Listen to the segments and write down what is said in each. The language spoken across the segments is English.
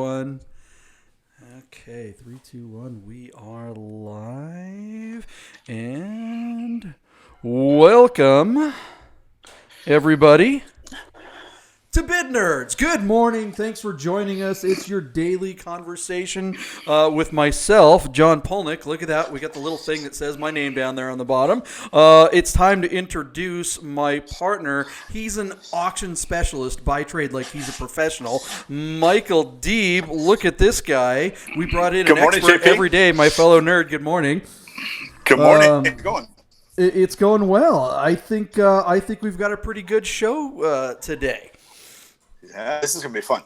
1. Okay, 3, 2, 1. We are live. And welcome, everybody, to Bid Nerds. Good morning. Thanks for joining us. It's your daily conversation with myself, John Polnick. Look at that. We got the little thing that says my name down there on the bottom. It's time to introduce my partner. He's an auction specialist by trade, like he's a professional. Michael Deeb. Look at this guy. We brought in an expert every day, my fellow nerd. Good morning. Good morning. How's it going? It's going well. I think we've got a pretty good show today. Yeah, this is going to be fun.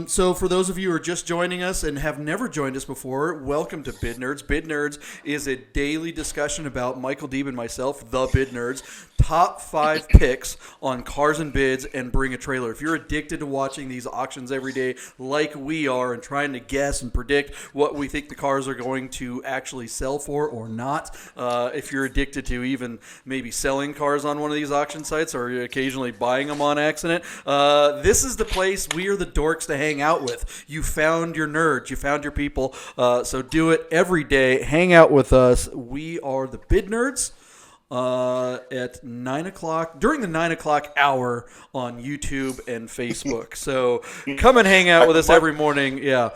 So for those of you who are just joining us and have never joined us before, welcome to Bid Nerds. Bid Nerds is a daily discussion about Michael Deeb and myself, the Bid Nerds, top 5 picks on cars and bids and bring a trailer. If you're addicted to watching these auctions every day like we are and trying to guess and predict what we think the cars are going to actually sell for or not, if you're addicted to even maybe selling cars on one of these auction sites or occasionally buying them on accident, this is the place. We are the dorks to hang out with. You found your nerds. You found your people. So do it every day. Hang out with us. We are the Bid Nerds. At 9 o'clock, during the 9 o'clock hour on YouTube and Facebook. So come and hang out with us every morning. Yeah.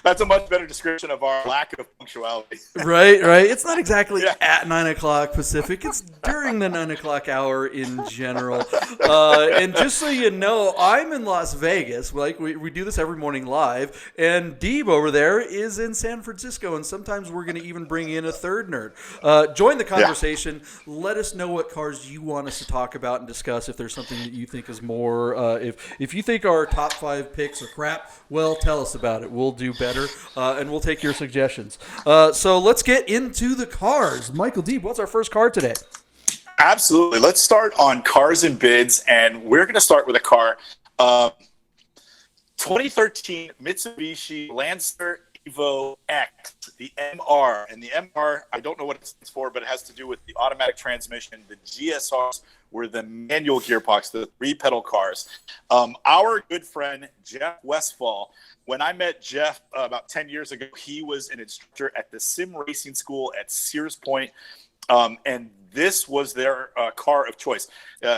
That's a much better description of our lack of punctuality. Right. It's not exactly at 9 o'clock Pacific. It's during the 9 o'clock hour in general. And just so you know, I'm in Las Vegas. Like we do this every morning live. And Deeb over there is in San Francisco. And sometimes we're going to even bring in a third nerd. Join the conversation. Yeah. Let us know what cars you want us to talk about and discuss. If there's something that you think is more, if you think our top 5 picks are crap, well, tell us about it. We'll do better, and we'll take your suggestions. So let's get into the cars. Michael Deeb, what's our first car today? Absolutely. Let's start on cars and bids, and we're going to start with a car. 2013 Mitsubishi Lancer Evo X, the MR. And the MR, I don't know what it stands for, but it has to do with the automatic transmission. The GSRs were the manual gearbox, the 3-pedal cars. Our good friend, Jeff Westfall, when I met Jeff about 10 years ago, he was an instructor at the sim racing school at Sears Point. And this was their car of choice.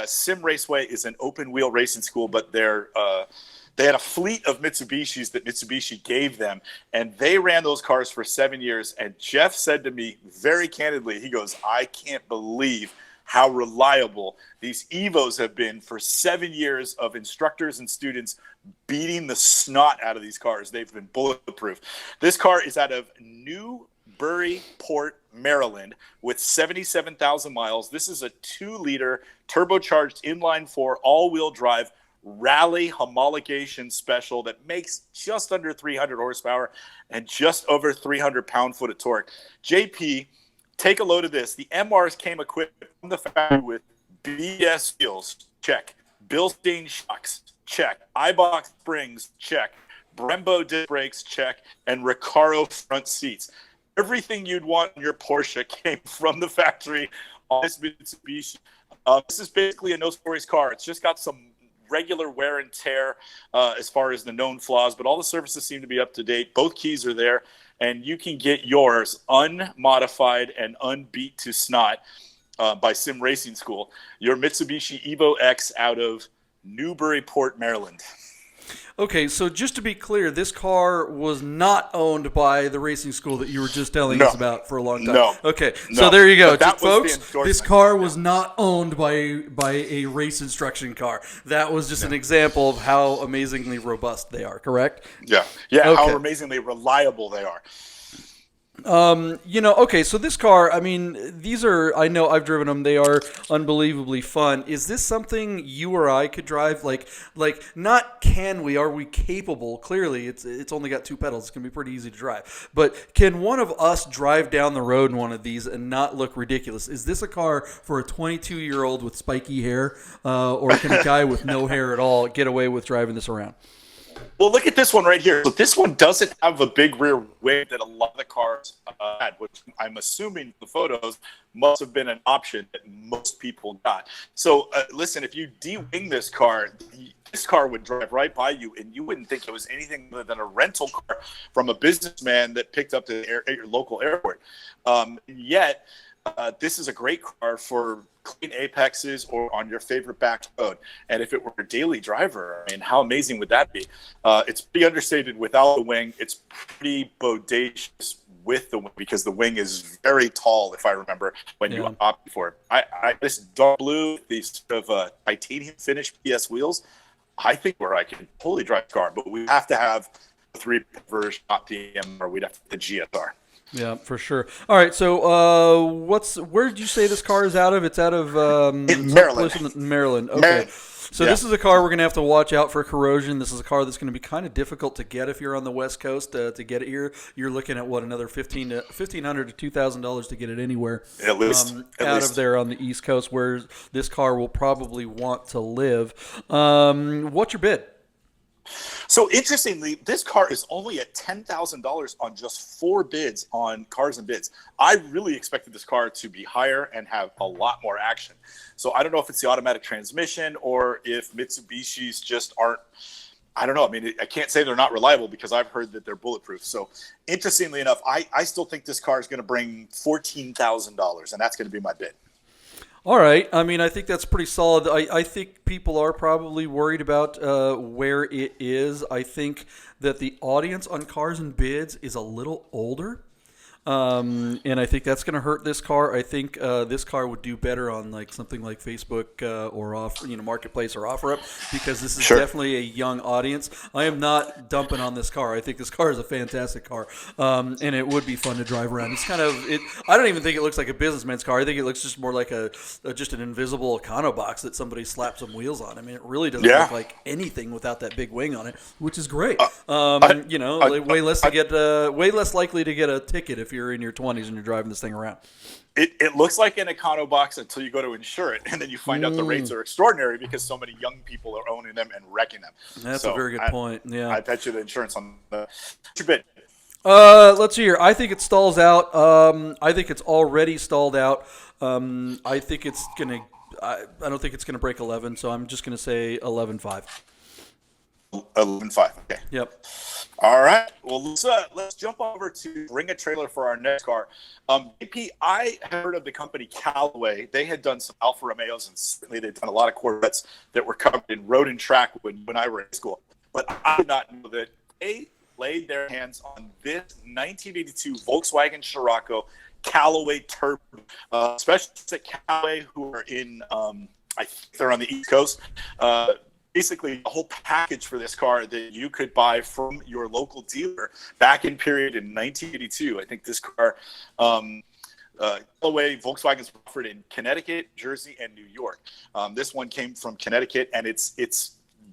Sim Raceway is an open-wheel racing school, but they had a fleet of Mitsubishis that Mitsubishi gave them, and they ran those cars for 7 years. And Jeff said to me very candidly, he goes, I can't believe how reliable these Evos have been for 7 years of instructors and students beating the snot out of these cars. They've been bulletproof. This car is out of Newburyport, Maryland, with 77,000 miles. This is a 2-liter turbocharged inline-4 all-wheel drive rally homologation special that makes just under 300 horsepower and just over 300 pound-foot of torque. JP, take a load of this. The MRs came equipped from the factory with BS wheels, check. Bilstein shocks, check. iBox springs, check. Brembo disc brakes, check. And Recaro front seats. Everything you'd want in your Porsche came from the factory on this Mitsubishi. This is basically a no-stories car. It's just got some regular wear and tear as far as the known flaws, but all the surfaces seem to be up to date. Both keys are there, and you can get yours unmodified and unbeat to snot by Sim Racing School. Your Mitsubishi Evo X out of Newburyport, Maryland. Okay, so just to be clear, this car was not owned by the racing school that you were just telling us about for a long time. No. Okay, so there you go. Just, folks, this car was not owned by a race instruction car. That was just an example of how amazingly robust they are, correct? Yeah, okay. How amazingly reliable they are. Okay, so this car, I mean, these are, I know I've driven them. They are unbelievably fun. Is this something you or I could drive? Like not can we, are we capable? Clearly, it's only got 2 pedals. It's going to be pretty easy to drive. But can one of us drive down the road in one of these and not look ridiculous? Is this a car for a 22-year-old with spiky hair, or can a guy with no hair at all get away with driving this around? Well, look at this one right here. So this one doesn't have a big rear wing that a lot of the cars had, which I'm assuming the photos must have been an option that most people got. So listen, if you de-wing this car would drive right by you, and you wouldn't think it was anything other than a rental car from a businessman that picked up at your local airport. Yet, this is a great car for clean apexes or on your favorite back road. And if it were a daily driver, I mean, how amazing would that be? It's pretty understated without the wing. It's pretty bodacious with the wing because the wing is very tall, if I remember, when you opt for it. This dark blue, these sort of titanium finish PS wheels, I think where I can totally drive the car, but we have to have the 3 version, not the MR. We'd have the GSR. Yeah, for sure. All right, so where did you say this car is out of? It's out of Maryland. Maryland. Okay. So this is a car we're going to have to watch out for corrosion. This is a car that's going to be kind of difficult to get if you're on the West Coast to get it here. You're looking at another $1,500 to $2,000 to get it anywhere. At least of there on the East Coast, where this car will probably want to live. What's your bid? So interestingly, this car is only at $10,000 on just 4 bids on Cars and Bids. I really expected this car to be higher and have a lot more action. So I don't know if it's the automatic transmission or if Mitsubishis just aren't, I don't know. I mean, I can't say they're not reliable because I've heard that they're bulletproof. So interestingly enough, I still think this car is going to bring $14,000, and that's going to be my bid. All right. I mean, I think that's pretty solid. I think people are probably worried about where it is. I think that the audience on Cars and Bids is a little older. And I think that's going to hurt this car. I think this car would do better on like something like Facebook or Marketplace or OfferUp, because this is definitely a young audience. I am not dumping on this car. I think this car is a fantastic car, and it would be fun to drive around. It's kind of it. I don't even think it looks like a businessman's car. I think it looks just more like just an invisible econo box that somebody slapped some wheels on. I mean, it really doesn't look like anything without that big wing on it, which is great. Way less likely to get a ticket if you're in your 20s and you're driving this thing around. It looks like an econo box until you go to insure it, and then you find out the rates are extraordinary because so many young people are owning them and wrecking them. That's a very good point. Yeah, I bet you the insurance on the bid. Let's see here. I think it stalls out. I think it's already stalled out. I think it's gonna. I don't think it's gonna break 11, so I'm just gonna say 11.5. 11.5. Okay. Yep. All right. Well, let's jump over to Bring a Trailer for our next car. BP, I heard of the company Callaway. They had done some Alfa Romeos, and certainly they'd done a lot of Corvettes that were covered in road and track when I were in school. But I did not know that they laid their hands on this 1982 Volkswagen Scirocco Callaway Turbo. Specialists at Callaway who are in, I think they're on the East Coast. Basically a whole package for this car that you could buy from your local dealer back in 1982. I think this car, Callaway Volkswagen's offered in Connecticut, Jersey, and New York. This one came from Connecticut, and it's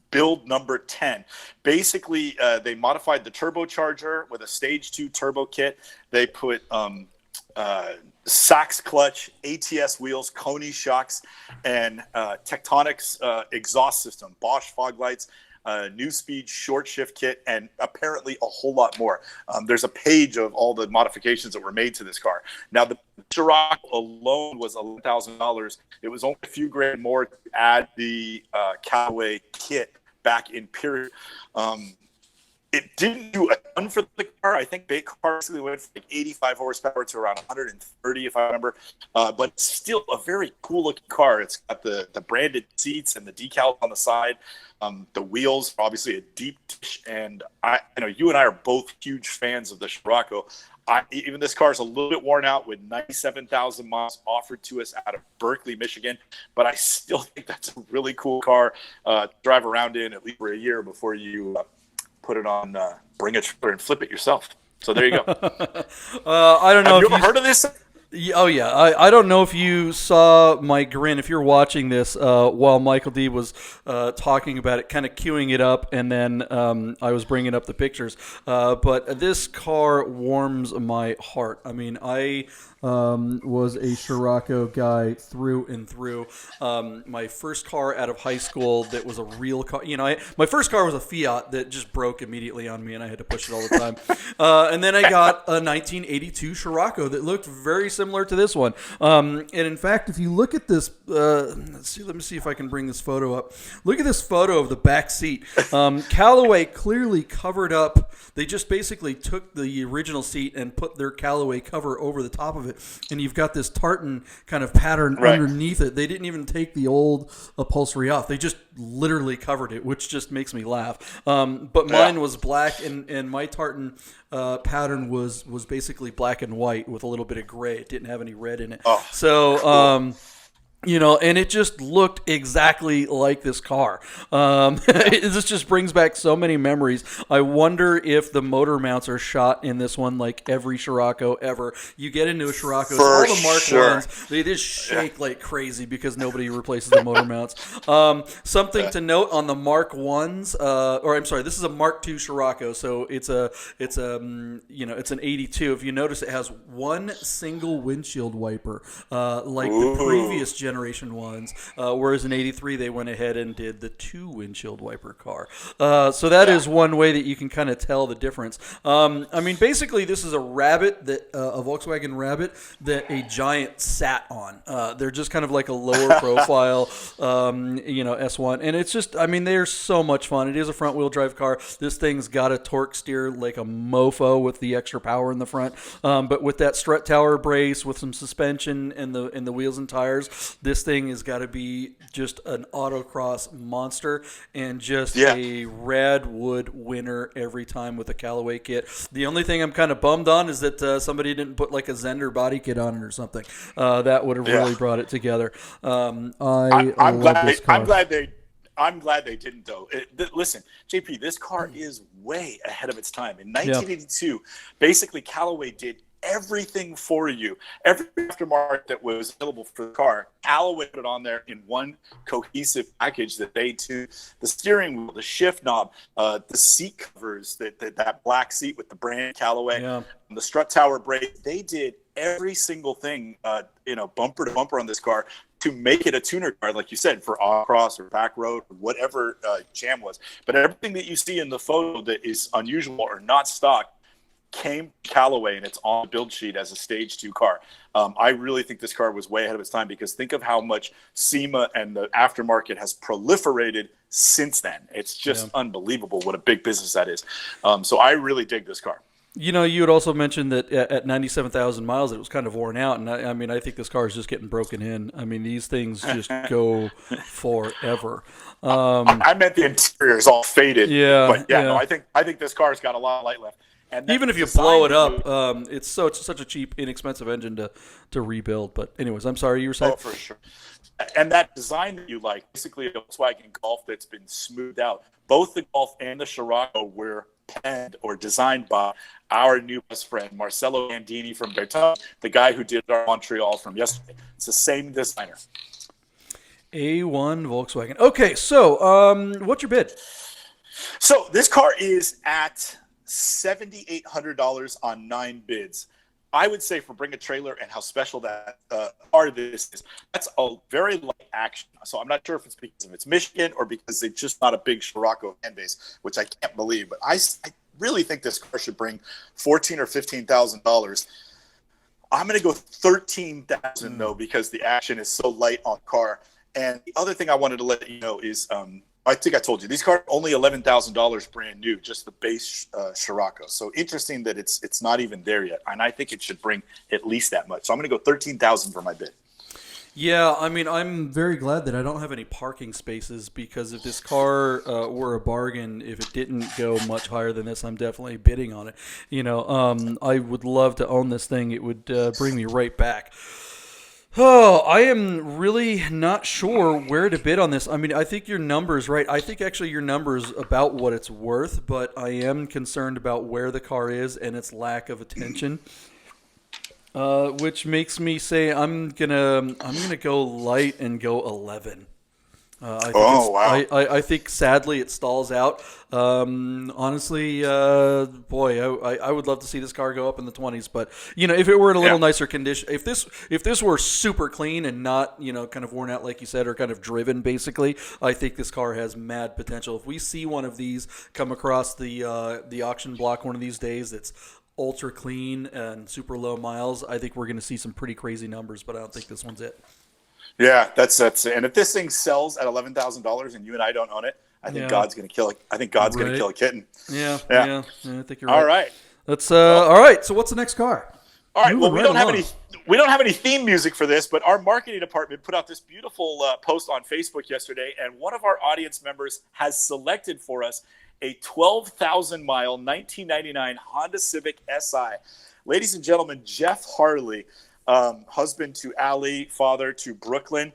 build number 10. Basically, they modified the turbocharger with a stage 2 turbo kit. They put Sachs clutch, ATS wheels, Coney shocks, and Tektronix exhaust system, Bosch fog lights, New Speed short shift kit, and apparently a whole lot more. There's a page of all the modifications that were made to this car. Now, the Scirocco alone was $11,000. It was only a few grand more to add the Callaway kit back in period. It didn't do a ton for the car. I think the car basically went from like 85 horsepower to around 130, if I remember. But it's still a very cool-looking car. It's got the branded seats and the decals on the side. The wheels, obviously a deep dish. And you and I are both huge fans of the Scirocco. Even this car is a little bit worn out with 97,000 miles offered to us out of Berkeley, Michigan. But I still think that's a really cool car to drive around in at least for a year before you put it on Bring a Trailer and flip it yourself. So there you go. I don't know. Have you ever heard of this? Oh yeah, I don't know if you saw my grin. If you're watching this while Michael D was talking about it, kind of queuing it up, and then I was bringing up the pictures. But this car warms my heart. I mean, I was a Scirocco guy through and through. My first car out of high school that was a real car. My first car was a Fiat that just broke immediately on me, and I had to push it all the time. And then I got a 1982 Scirocco that looked very similar to this one. And in fact, if you look at this, let me see if I can bring this photo up. Look at this photo of the back seat. Callaway clearly covered up. They just basically took the original seat and put their Callaway cover over the top of it. And you've got this tartan kind of pattern underneath it. They didn't even take the old upholstery off. They just literally covered it, which just makes me laugh. But mine was black, and my tartan pattern was basically black and white with a little bit of gray. It didn't have any red in it. Oh, so, cool. And it just looked exactly like this car. This just brings back so many memories. I wonder if the motor mounts are shot in this one like every Scirocco ever. You get into a Scirocco, all the Mark ones, they just shake like crazy because nobody replaces the motor mounts. Something to note on the Mark 1s, this is a Mark II Scirocco, so it's an 82. If you notice, it has one single windshield wiper, like the previous generation ones, whereas in 83 they went ahead and did the 2 windshield wiper car. So that is one way that you can kind of tell the difference. Basically this is a Rabbit, a Volkswagen Rabbit that a Giant sat on. They're just kind of like a lower profile S1, and it's just, they're so much fun. It is a front wheel drive car. This thing's got a torque steer like a mofo with the extra power in the front, but with that strut tower brace with some suspension and the wheels and tires, this thing has got to be just an autocross monster and just a rad wood winner every time with a Callaway kit. The only thing I'm kind of bummed on is that somebody didn't put like a Zender body kit on it or something. That would have really brought it together. I'm glad they didn't, though. Listen, JP, this car is way ahead of its time. In 1982, basically Callaway did everything for you. Every aftermarket that was available for the car, Callaway put it on there in one cohesive package that they do. The steering wheel, the shift knob, the seat covers, that black seat with the brand Callaway, the strut tower brake. They did every single thing, bumper to bumper on this car to make it a tuner car, like you said, for off-cross or back road, or whatever jam was. But everything that you see in the photo that is unusual or not stock came Callaway, and it's on the build sheet as a stage 2 car. I really think this car was way ahead of its time, because think of how much SEMA and the aftermarket has proliferated since then. It's just unbelievable what a big business that is. So I really dig this car. You had also mentioned that at 97,000 miles it was kind of worn out, and I think this car is just getting broken in. These things just go forever. I meant the interior is all faded. No, I think this car's got a lot of light left. And even if you blow it up, it's such a cheap, inexpensive engine to rebuild. But anyways, I'm sorry, you were saying. Oh, for sure. And that design that you like, basically a Volkswagen Golf that's been smoothed out. Both the Golf and the Scirocco were penned or designed by our new best friend, Marcello Gandini from Bertone, the guy who did our Montreal from yesterday. It's the same designer. A1 Volkswagen. Okay, so what's your bid? So this car is at $7,800 on 9 bids. I would say, for Bring a Trailer and how special that part of this is, that's a very light action. So I'm not sure if it's because of it's Michigan or because it's just not a big Scirocco fan base, which I can't believe. But I really think this car should bring $14,000 or $15,000. I'm going to go $13,000 though, because the action is so light on car. And the other thing I wanted to let you know is, I think I told you, these cars are only $11,000 brand new, just the base Scirocco. So interesting that it's not even there yet, and I think it should bring at least that much. So I'm going to go $13,000 for my bid. Yeah, I'm very glad that I don't have any parking spaces, because if this car were a bargain, if it didn't go much higher than this, I'm definitely bidding on it. I would love to own this thing. It would bring me right back. Oh, I am really not sure where to bid on this. I think your number's right. I think actually your number's about what it's worth, but I am concerned about where the car is and its lack of attention. Which makes me say I'm gonna go light and go 11. I think sadly it stalls out. Honestly, boy, I would love to see this car go up in the 20s. But if it were in a little nicer condition, if this were super clean and not kind of worn out like you said, or kind of driven basically, I think this car has mad potential. If we see one of these come across the auction block one of these days, that's ultra clean and super low miles, I think we're going to see some pretty crazy numbers. But I don't think this one's it. Yeah, that's it. And if this thing sells at $11,000 and you and I don't own it, I think God's going to kill it. I think God's going to kill a kitten. Yeah, I think you're right. All right. That's all right. So what's the next car? All right. Well, we don't have any theme music for this, but our marketing department put out this beautiful post on Facebook yesterday, and one of our audience members has selected for us a 12,000-mile 1999 Honda Civic Si. Ladies and gentlemen, Jeff Harley. Husband to Allie, father to Brooklyn.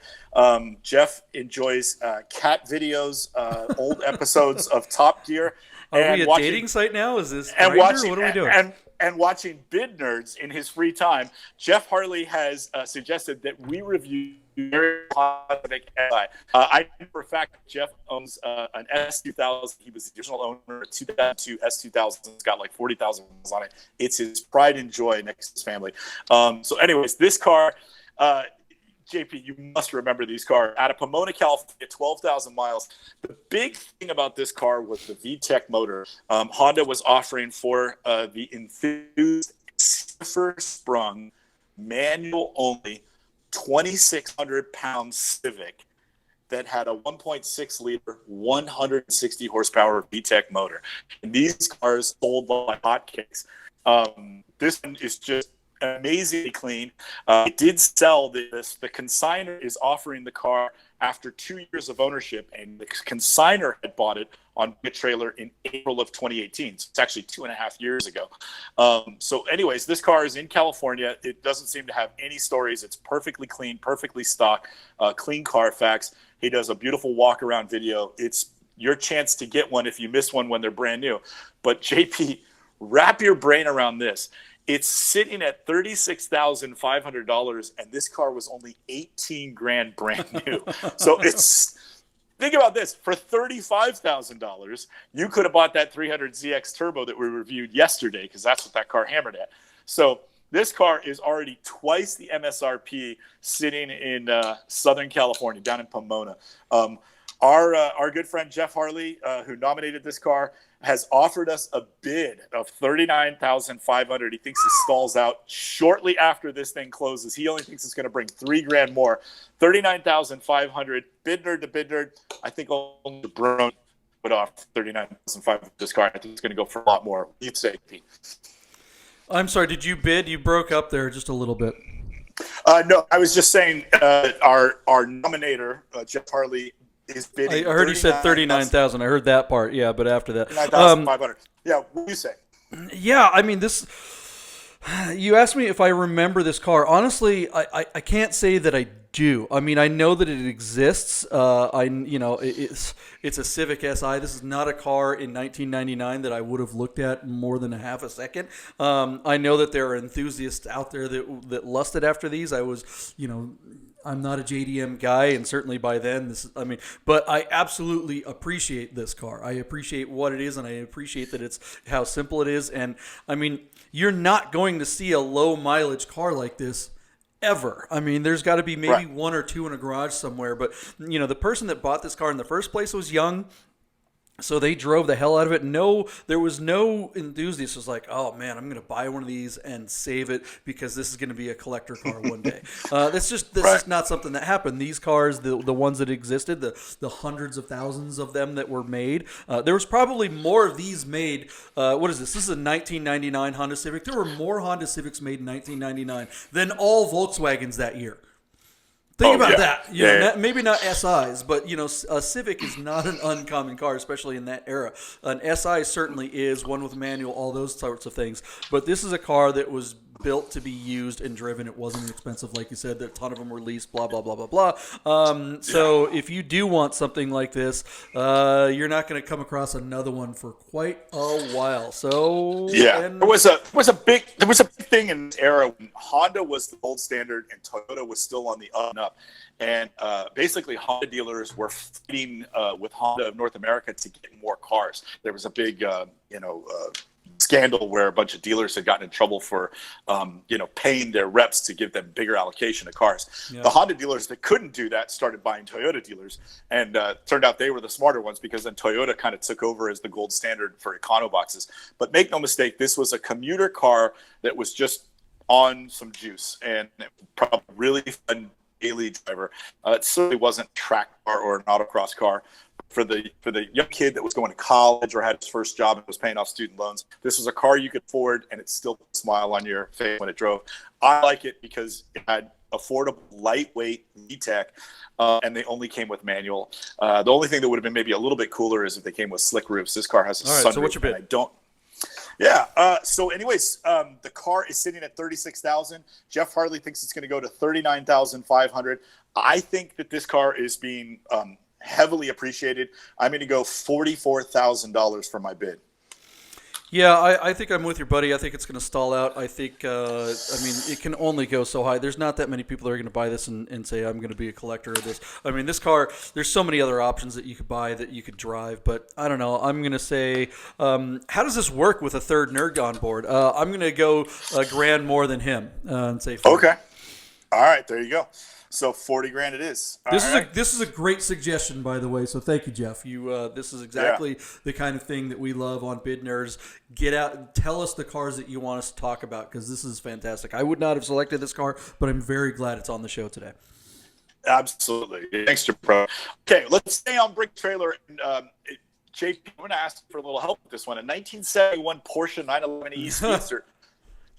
Jeff enjoys cat videos, old episodes of Top Gear. Are we a dating site now? Is this and Grindr? watching, What are we doing? And watching Bid Nerds in his free time. Jeff Harley has suggested that we review very positive Si. I know for a fact Jeff owns an S2000. He was the original owner of 2002 S2000. It's got like 40,000 miles on it. It's his pride and joy next to his family. So anyways, this car, JP, you must remember these cars. Out of Pomona, California, 12,000 miles. The big thing about this car was the VTEC motor. Honda was offering for the enthused sprung, manual only, 2,600-pound Civic that had a 1.6-liter, 160 horsepower VTEC motor. And these cars sold like hotcakes. This one is just amazingly clean. It did sell this. The consignor is offering the car after 2 years of ownership, and the consignor had bought it on a trailer in April of 2018. So it's actually 2.5 years ago. So anyways, this car is in California. It doesn't seem to have any stories. It's perfectly clean, perfectly stock, clean Carfax. He does a beautiful walk around video. It's your chance to get one if you miss one when they're brand new. But JP, wrap your brain around this. It's sitting at $36,500, and this car was only $18,000 brand new. So think about this: for $35,000, you could have bought that 300ZX Turbo that we reviewed yesterday, because that's what that car hammered at. So this car is already twice the MSRP, sitting in Southern California, down in Pomona. Our good friend Jeff Harley, who nominated this car, has offered us a bid of $39,500. He thinks it stalls out shortly after this thing closes. He only thinks it's going to bring $3,000 more. $39,500. Bid nerd to bid nerd. I think only Bruno would offer $39,500 for this car. I think it's going to go for a lot more. You'd say, Pete. I'm sorry. Did you bid? You broke up there just a little bit. No, I was just saying our nominator, Jeff Harley, is bidding. I heard you said 39,000. I heard that part. Yeah, but after that, 39,500. Yeah, what do you say? Yeah, I mean this. You asked me if I remember this car. Honestly, I can't say that I do. I mean, I know that it exists. It's a Civic Si. This is not a car in 1999 that I would have looked at more than a half a second. I know that there are enthusiasts out there that lusted after these. I'm not a JDM guy, and certainly by then, but I absolutely appreciate this car. I appreciate what it is, and I appreciate that it's how simple it is. And I mean, you're not going to see a low mileage car like this ever. I mean, there's got to be maybe one or two in a garage somewhere. But the person that bought this car in the first place was young. So they drove the hell out of it. No, there was no enthusiast who was like, oh man, I'm going to buy one of these and save it because this is going to be a collector car one day. This is not something that happened. These cars, the ones that existed, the hundreds of thousands of them that were made, there was probably more of these made. What is this? This is a 1999 Honda Civic. There were more Honda Civics made in 1999 than all Volkswagens that year. Think about that. Maybe not SIs, but a Civic is not an uncommon car, especially in that era. An SI certainly is, one with manual, all those sorts of things. But this is a car that was built to be used and driven. It wasn't expensive, like you said. A ton of them were leased, blah, blah, blah, blah, blah. So if you do want something like this, you're not going to come across another one for quite a while. So there was a big thing in this era when Honda was the gold standard and Toyota was still on the up and up. And basically, Honda dealers were fighting with Honda of North America to get more cars. There was a big, scandal where a bunch of dealers had gotten in trouble for, paying their reps to give them bigger allocation of cars. Yeah. The Honda dealers that couldn't do that started buying Toyota dealers, and turned out they were the smarter ones because then Toyota kind of took over as the gold standard for econoboxes. But make no mistake, this was a commuter car that was just on some juice and probably really fun daily driver. It certainly wasn't a track car or an autocross car. For the young kid that was going to college or had his first job and was paying off student loans, this was a car you could afford, and it still put a smile on your face when it drove. I like it because it had affordable, lightweight VTEC, and they only came with manual. The only thing that would have been maybe a little bit cooler is if they came with slick roofs. This car has a sunroof. So what's your bid? I don't. Yeah. So, anyways, the car is sitting at $36,000. Jeff Hartley thinks it's going to go to $39,500. I think that this car is being heavily appreciated. I'm going to go $44,000 for my bid. Yeah, I think I'm with your buddy. I think it's going to stall out. I think, it can only go so high. There's not that many people that are going to buy this and say, I'm going to be a collector of this. I mean, this car, there's so many other options that you could buy that you could drive, but I don't know. I'm going to say, how does this work with a third nerd on board? I'm going to go a grand more than him and say 40. Okay. All right, there you go. So $40,000 it is. This is a great suggestion, by the way. So thank you, Jeff. This is exactly the kind of thing that we love on Bid Nerds. Get out and tell us the cars that you want us to talk about, because this is fantastic. I would not have selected this car, but I'm very glad it's on the show today. Absolutely. Thanks, Pro. Okay, let's stay on Brick Trailer. And, JP, I'm going to ask for a little help with this one. A 1971 Porsche 911 E Speedster.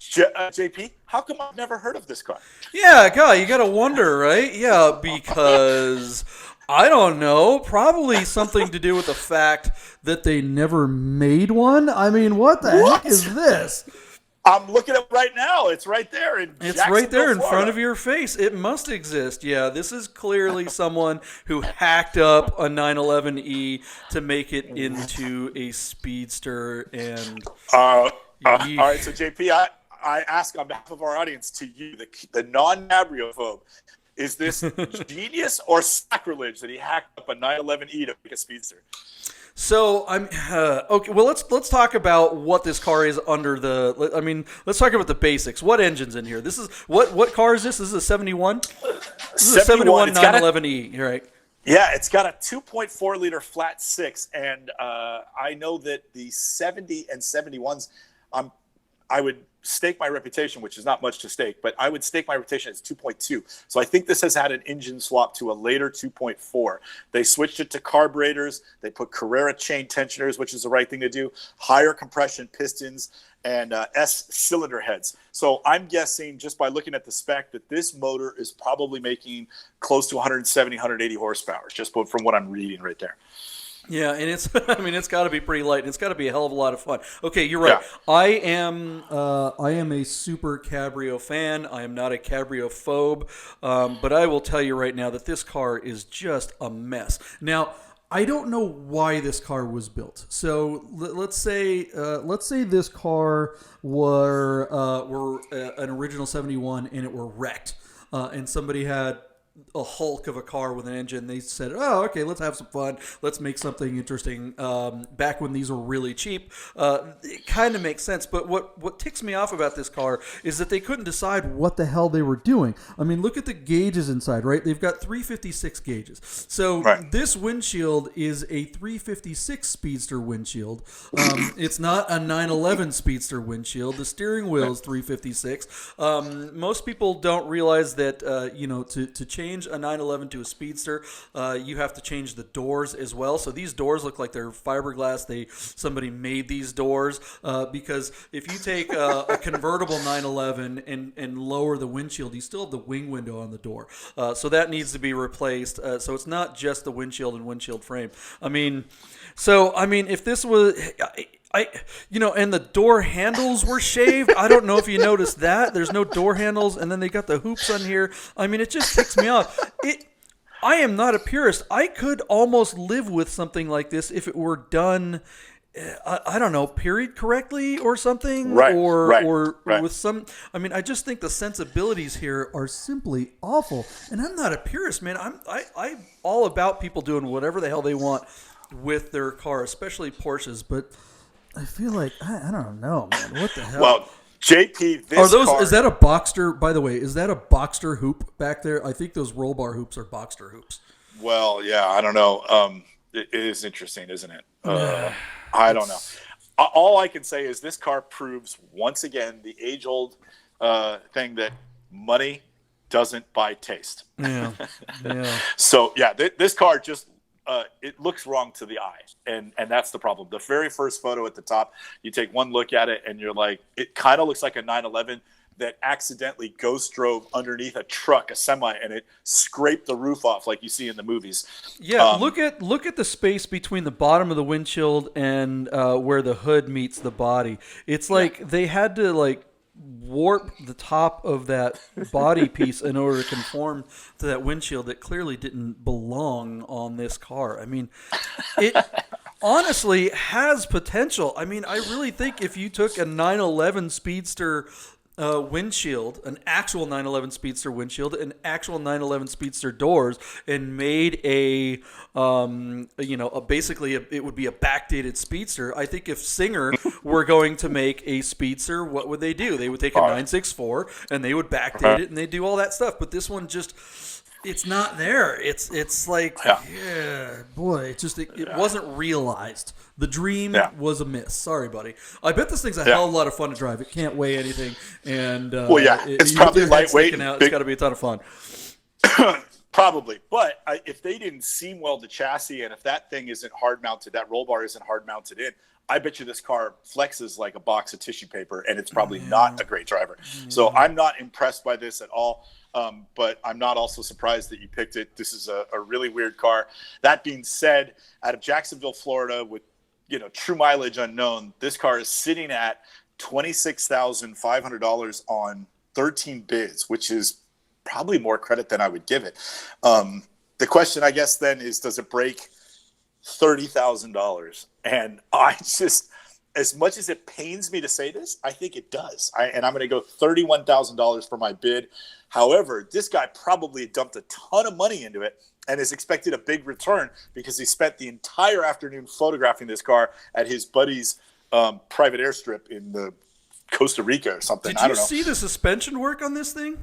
JP, how come I've never heard of this car? Yeah, God, you got to wonder, right? Yeah, because I don't know. Probably something to do with the fact that they never made one. I mean, what the heck is this? I'm looking at it right now. It's right there in right there in front of your face. It must exist. Yeah, this is clearly someone who hacked up a 911E to make it into a Speedster. And all right, so JP, I ask on behalf of our audience to you, the non-Nabriophobe, is this genius or sacrilege that he hacked up a 911E to make a Speedster? So I'm okay. Well, let's talk about what this car is under the. I mean, let's talk about the basics. What engine's in here? This is what car is this? This is a 71. This is a 71 911E. You're right. Yeah, it's got a 2.4 liter flat six, and I know that the 70 and 71s. I would stake my reputation, which is not much to stake, but I would stake my reputation as 2.2. So I think this has had an engine swap to a later 2.4. They switched it to carburetors. They put Carrera chain tensioners, which is the right thing to do, higher compression pistons, and S cylinder heads. So I'm guessing just by looking at the spec that this motor is probably making close to 170, 180 horsepower, just from what I'm reading right there. Yeah, and it's it's got to be pretty light, and it's got to be a hell of a lot of fun. Okay, you're right. Yeah. I am a super Cabrio fan. I am not a Cabrio phobe, but I will tell you right now that this car is just a mess. Now, I don't know why this car was built. So let's say this car were an original 71 and it were wrecked, and somebody had a hulk of a car with an engine. They said, oh, okay, let's have some fun. Let's make something interesting. Back when these were really cheap, it kind of makes sense. But what ticks me off about this car is that they couldn't decide what the hell they were doing. I mean, look at the gauges inside, right? They've got 356 gauges. So This windshield is a 356 Speedster windshield. It's not a 911 Speedster windshield. The steering wheel is 356. Most people don't realize that, to change a 911 to a Speedster, you have to change the doors as well. So these doors look like they're fiberglass. Somebody made these doors because if you take a convertible 911 and lower the windshield, you still have the wing window on the door. So that needs to be replaced. So it's not just the windshield and windshield frame. If this was... and the door handles were shaved. I don't know if you noticed that. There's no door handles, and then they got the hoops on here. I mean, it just ticks me off. I am not a purist. I could almost live with something like this if it were done I don't know, period correctly or something, Right, or right. with some. I mean, I just think the sensibilities here are simply awful. And I'm not a purist, man. I'm all about people doing whatever the hell they want with their car, especially Porsches. But I feel like I don't know, man. What the hell? Well, JP, Are this those? car, Is that a Boxster? By the way, is that a Boxster hoop back there? I think those roll bar hoops are Boxster hoops. well, yeah, I don't know. It is interesting, isn't it? I don't know. All I can say is this car proves once again the age-old thing that money doesn't buy taste. Yeah, yeah. So yeah, this car just it looks wrong to the eye, and that's the problem. The very first photo at the top, you take one look at it, and you're like, it kind of looks like a 911 that accidentally ghost drove underneath a truck, a semi, and it scraped the roof off like you see in the movies. Yeah, look at the space between the bottom of the windshield and where the hood meets the body. It's like they had to like warp the top of that body piece in order to conform to that windshield that clearly didn't belong on this car. I mean, it honestly has potential. I mean, I really think if you took a 911 Speedster windshield, an actual 911 Speedster windshield, an actual 911 Speedster doors, and made it would be a backdated Speedster. I think if Singer were going to make a Speedster, what would they do? They would take a 964 and they would backdate it and they do all that stuff. But this one just, it's not there. It's like, boy, it wasn't realized. The dream was a miss. Sorry, buddy. I bet this thing's a hell of a lot of fun to drive. It can't weigh anything, and it's probably lightweight. It's got to be a ton of fun. Probably, but if they didn't seam weld the chassis, and if that thing isn't hard mounted, that roll bar isn't hard mounted in, I bet you this car flexes like a box of tissue paper, and it's probably not a great driver. So I'm not impressed by this at all. But I'm not also surprised that you picked it. This is a really weird car. That being said, out of Jacksonville, Florida, with true mileage unknown, this car is sitting at $26,500 on 13 bids, which is probably more credit than I would give it. The question, I guess, then is, does it break $30,000? And I just, as much as it pains me to say this, I think it does. And I'm going to go $31,000 for my bid. However, this guy probably dumped a ton of money into it and is expected a big return because he spent the entire afternoon photographing this car at his buddy's private airstrip in the Costa Rica or something. Did you see the suspension work on this thing?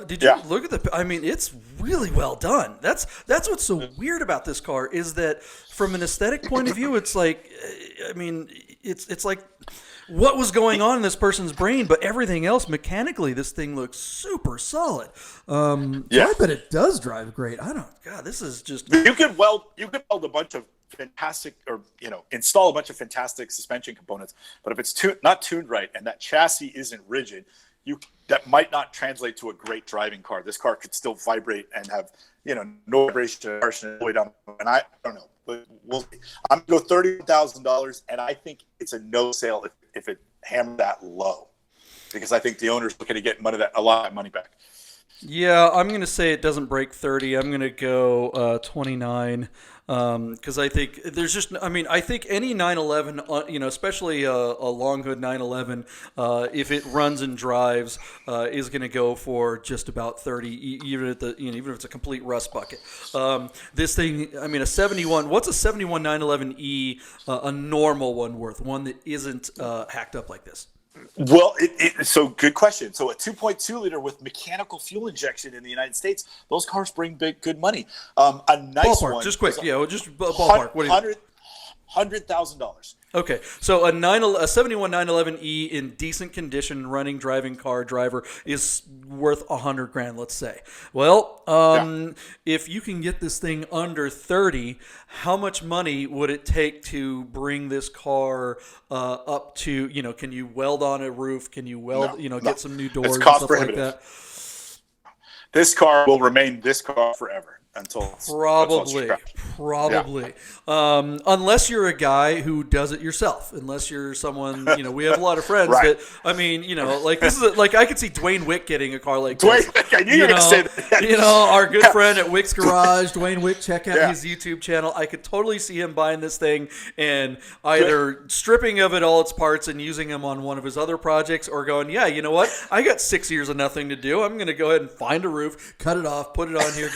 Did you look at I mean, it's really well done. That's what's so weird about this car is that from an aesthetic point of view, it's like, I mean, it's like what was going on in this person's brain, but everything else mechanically, this thing looks super solid. So I bet it does drive great. This is just. You could weld a bunch of fantastic, or install a bunch of fantastic suspension components, but if it's not tuned right and that chassis isn't rigid, that might not translate to a great driving car. This car could still vibrate and have no vibration all the way down. And I don't know, but we'll see. I'm going to go $30,000, and I think it's a no sale if it hammered that low, because I think the owner's looking to get a lot of that money back. Yeah, I'm going to say it doesn't break 30. I'm going to go 29 because I think there's just, I think any 911, especially a long hood 911, if it runs and drives, is going to go for just about 30, even if it's a complete rust bucket. This thing, a 71. What's a 71 911E, a normal one worth? One that isn't hacked up like this. Well, so good question. So a 2.2 liter with mechanical fuel injection in the United States, those cars bring good money. A nice ballpark, one, just quick, just ballpark. What do you $100,000. Okay, so a 71 911E in decent condition, running, driving car driver is worth $100,000, let's say. Well, if you can get this thing under 30, how much money would it take to bring this car up to? Can you weld on a roof? Can you weld? Get some new doors and stuff like that. This car will remain this car forever. until Probably. Yeah. Unless you're a guy who does it yourself. Unless you're someone, we have a lot of friends Right. that, like this is like I could see Dwayne Wick getting a car like Dwayne, this. I knew you were going to say that. Our good friend at Wick's Garage, Dwayne Wick, check out Yeah. his YouTube channel. I could totally see him buying this thing and either stripping of it all its parts and using them on one of his other projects, or going, yeah, you know what? I got 6 years of nothing to do. I'm going to go ahead and find a roof, cut it off, put it on here.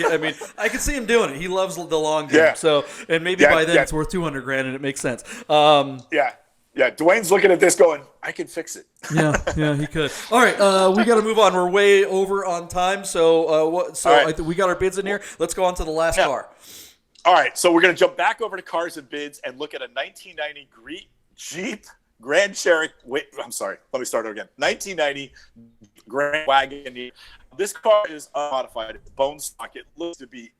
I could see him doing it. He loves the long game. Yeah. So, and maybe by then it's worth $200,000 and it makes sense. Yeah. Dwayne's looking at this going, I can fix it. Yeah, he could. All right, we got to move on. We're way over on time. So, right. we got our bids in here. Let's go on to the last car. All right, so we're going to jump back over to cars and bids and look at a 1990 Jeep Grand Cherokee. Wait, I'm sorry. Let me start over again. 1990 Grand Wagoneer. This car is unmodified. It's bone stock. It looks to be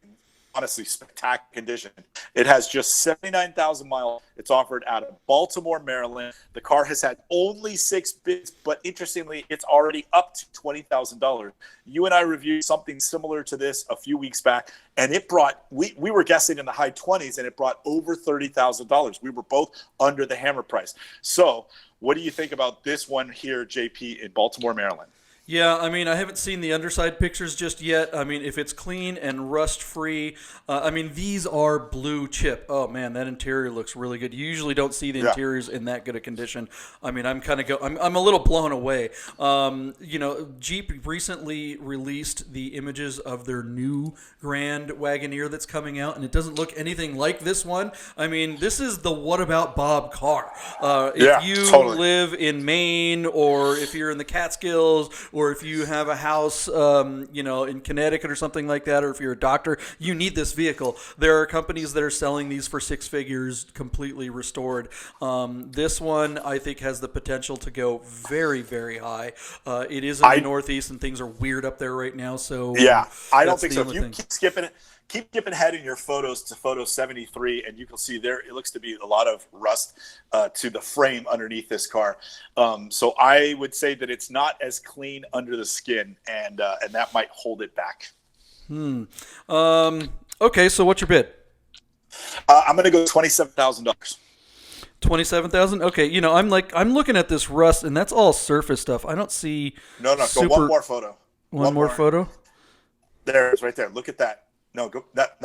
honestly spectacular condition. It has just 79,000 miles. It's offered out of Baltimore, Maryland. The car has had only 6 bids, but interestingly, it's already up to $20,000. You and I reviewed something similar to this a few weeks back, and it brought, we were guessing in the high 20s, and it brought over $30,000. We were both under the hammer price. So what do you think about this one here, JP, in Baltimore, Maryland? Yeah, I haven't seen the underside pictures just yet. If it's clean and rust-free, these are blue chip. Oh, man, that interior looks really good. You usually don't see the interiors in that good a condition. I'm a little blown away. Jeep recently released the images of their new Grand Wagoneer that's coming out, and it doesn't look anything like this one. This is the What About Bob car. If you live in Maine, or if you're in the Catskills, or if you have a house, in Connecticut or something like that, or if you're a doctor, you need this vehicle. There are companies that are selling these for 6 figures, completely restored. This one, I think, has the potential to go very, very high. It is in the Northeast, and things are weird up there right now. So I don't think so. If you keep skipping ahead in your photos to photo 73, and you can see there it looks to be a lot of rust to the frame underneath this car. So I would say that it's not as clean under the skin, and that might hold it back. Okay, so what's your bid? I'm going to go $27,000. 27,000. Okay, I'm looking at this rust, and that's all surface stuff. I don't see. No. Go one more photo. One more photo. There it is, right there. Look at that. No, go that.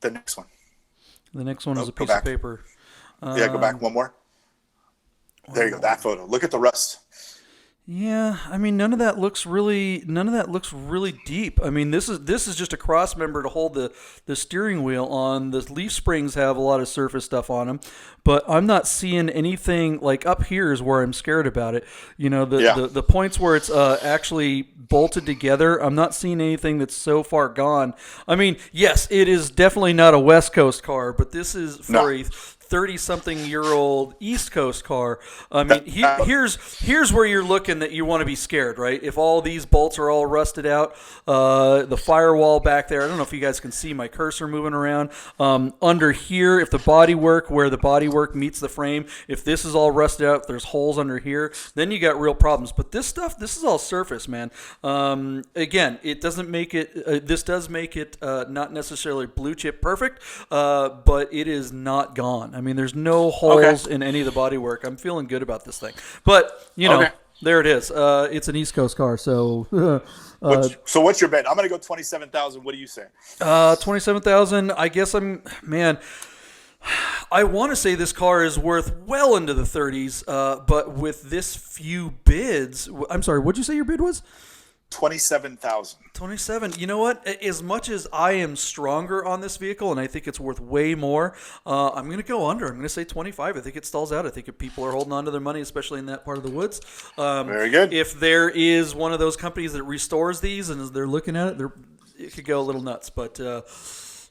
The next one. The next one is a piece of paper. Go back one more. There you go. That photo. Look at the rust. Yeah, none of that looks really deep. This is just a cross member to hold the steering wheel on. The leaf springs have a lot of surface stuff on them, but I'm not seeing anything. Like up here is where I'm scared about it. The points where it's actually bolted together, I'm not seeing anything that's so far gone. Yes, it is definitely not a West Coast car, but this is for a 30-something-year-old East Coast car. Here's where you're looking that you want to be scared, right? If all these bolts are all rusted out, the firewall back there, I don't know if you guys can see my cursor moving around. Under here, if the bodywork, where the bodywork meets the frame, if this is all rusted out, if there's holes under here, then you got real problems. But this is all surface, man. Again, it doesn't make it, this does make it not necessarily blue chip perfect, but it is not gone. there's no holes in any of the bodywork. I'm feeling good about this thing. But, there it is. It's an East Coast car, so... so what's your bet? I'm going to go 27,000. What do you say? 27,000. I guess I want to say this car is worth well into the 30s, but with this few bids... I'm sorry, what'd you say your bid was? 27,000. 27. You know what? As much as I am stronger on this vehicle, and I think it's worth way more, I'm going to go under. I'm going to say 25. I think it stalls out. I think if people are holding on to their money, especially in that part of the woods. Very good. If there is one of those companies that restores these, and as they're looking at it, it could go a little nuts. But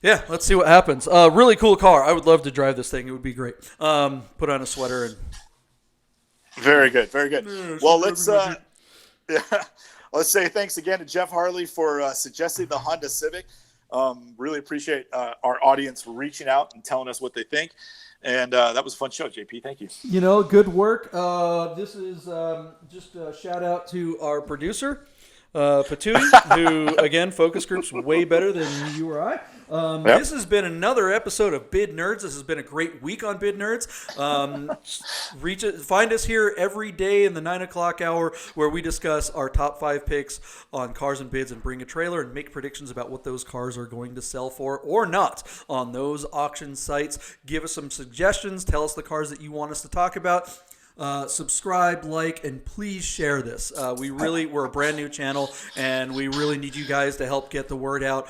yeah, let's see what happens. Really cool car. I would love to drive this thing. It would be great. Put on a sweater and. Very good. Very good. Well, let's. Let's say thanks again to Jeff Harley for suggesting the Honda Civic. Really appreciate our audience reaching out and telling us what they think. And that was a fun show, JP. Thank you. Good work. This is just a shout out to our producer, Patootie, who, again, focus groups way better than you or I. This has been another episode of Bid Nerds. This has been a great week on Bid Nerds. Find us here every day in the 9 o'clock hour where we discuss our top 5 picks on cars and bids and bring a trailer and make predictions about what those cars are going to sell for or not on those auction sites. Give us some suggestions. Tell us the cars that you want us to talk about. Subscribe, like, and please share this. We're a brand new channel, and we really need you guys to help get the word out.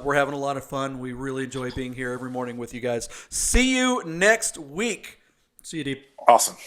We're having a lot of fun. We really enjoy being here every morning with you guys. See you next week. See you, Deep. Awesome.